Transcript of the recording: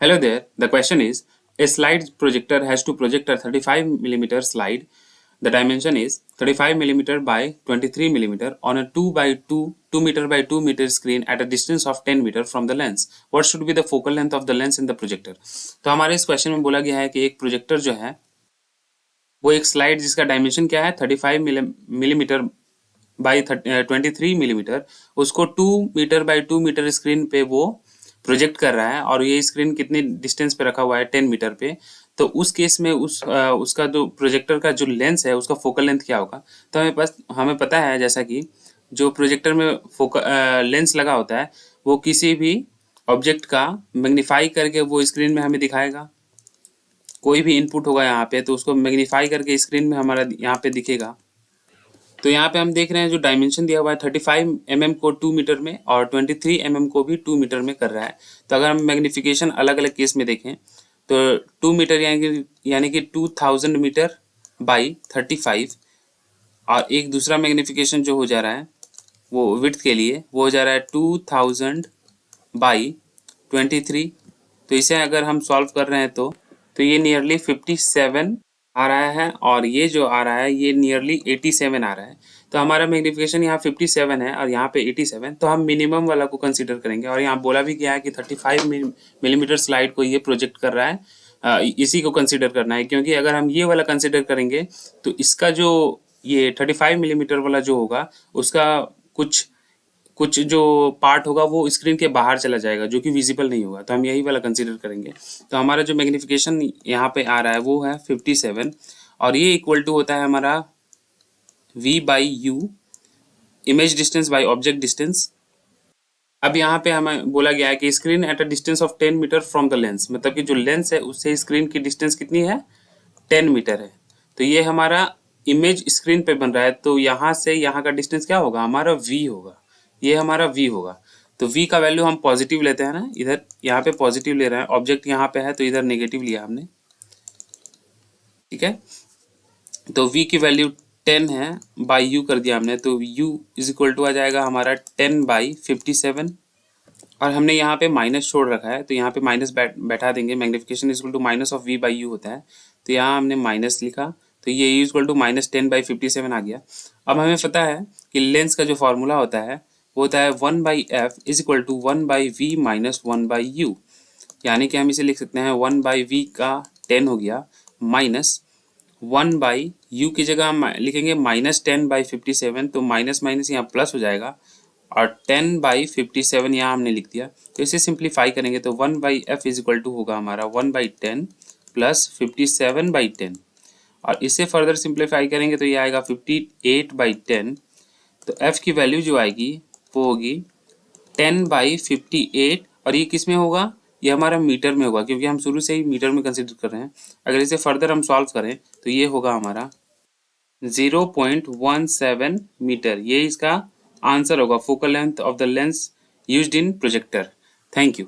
Hello there. The question is, a slide projector has to project a 35 millimeter slide. The dimension is 35 millimeter by 23 millimeter on a 2 meter by 2 meter screen at a distance of 10 meter from the lens. What should be the focal length of the lens in the projector? तो हमारे इस question में बोला गया है कि एक projector जो है वो एक स्लाइड जिसका डायमेंशन क्या है 35 मिलीमीटर बाई 23 मिलीमीटर, उसको 2 मीटर बाई 2 मीटर स्क्रीन पे वो प्रोजेक्ट कर रहा है और ये स्क्रीन कितने डिस्टेंस पे रखा हुआ है 10 मीटर पे। तो उस केस में उसका जो प्रोजेक्टर का जो लेंस है उसका फोकल लेंथ क्या होगा। तो हमें पता है जैसा कि जो प्रोजेक्टर में लेंस लगा होता है वो किसी भी ऑब्जेक्ट का मैग्नीफाई करके वो स्क्रीन में हमें दिखाएगा। कोई भी इनपुट होगा यहाँ पे तो उसको मैग्नीफाई करके स्क्रीन में हमारा यहाँ पे दिखेगा। तो यहाँ पे हम देख रहे हैं जो डायमेंशन दिया हुआ है 35 mm को 2 मीटर में और 23 mm को भी 2 मीटर में कर रहा है। तो अगर हम मैग्नीफिकेशन अलग अलग केस में देखें तो 2 मीटर यानी कि 2000 मीटर बाई 35 और एक दूसरा मैग्नीफिकेशन जो हो जा रहा है वो विड्थ के लिए वो हो जा रहा है 2000 बाई 23। तो इसे अगर हम सॉल्व कर रहे हैं तो ये नियरली 57 आ रहा है और ये जो आ रहा है ये नियरली 87 आ रहा है। तो हमारा मैग्नीफिकेशन यहाँ 57 है और यहाँ पे 87, तो हम मिनिमम वाला को कंसीडर करेंगे। और यहाँ बोला भी गया है कि 35 मिलीमीटर स्लाइड को ये प्रोजेक्ट कर रहा है, इसी को कंसीडर करना है, क्योंकि अगर हम ये वाला कंसीडर करेंगे तो इसका जो ये 35 मिलीमीटर वाला जो होगा उसका कुछ जो पार्ट होगा वो स्क्रीन के बाहर चला जाएगा जो कि विजिबल नहीं होगा। तो हम यही वाला कंसीडर करेंगे। तो हमारा जो मैग्नीफिकेशन यहाँ पे आ रहा है वो है 57 और ये इक्वल टू होता है हमारा v by u, image distance by object distance. अब यहाँ पे हमें बोला गया है कि screen at a distance of 10 metre from the lens, मतलब कि जो लेंस है उससे स्क्रीन की डिस्टेंस कितनी है 10 मीटर है। तो ये हमारा इमेज स्क्रीन पे बन रहा है, तो यहाँ से यहाँ का डिस्टेंस क्या होगा हमारा v होगा, ये हमारा v होगा। तो v का वैल्यू हम पॉजिटिव लेते हैं ना, इधर यहाँ पे पॉजिटिव ले रहे हैं, ऑब्जेक्ट यहाँ पे है तो इधर नेगेटिव लिया हमने, ठीक है। तो v की वैल्यू 10 है, बाई u कर दिया हमने, तो u इज इक्वल टू आ जाएगा हमारा 10 बाई 57 और हमने यहाँ पे माइनस छोड़ रखा है तो यहाँ पे माइनस बैठा देंगे। Magnification is equal to minus of v by u होता है, तो यहाँ हमने माइनस लिखा तो ये u equal to minus 10 by 57 आ गया। अब हमें पता है कि लेंस का जो फॉर्मूला होता है वो होता है 1 by f is equal to 1 by v minus 1 by u, यानी कि हम इसे लिख सकते हैं 1 बाई वी का 10 हो गया माइनस 1 बाई यू की जगह हम लिखेंगे माइनस 10 बाई 57, तो माइनस माइनस यहाँ प्लस हो जाएगा और 10 बाई 57 यहाँ हमने लिख दिया। तो इसे सिंप्लीफाई करेंगे तो 1 by f is equal to होगा हमारा 1 बाई 10 प्लस 57 बाई 10 और इसे फर्दर सिंप्लीफाई करेंगे तो ये आएगा 58 बाई 10। तो एफ की वैल्यू जो आएगी वो होगी 10 बाई 58 और ये किस में होगा, ये हमारा मीटर में होगा क्योंकि हम शुरू से ही मीटर में कंसिडर कर रहे हैं। अगर इसे फर्दर हम सॉल्व करें तो ये होगा हमारा 0.17 मीटर, ये इसका आंसर होगा focal length of the lens used in projector. Thank you.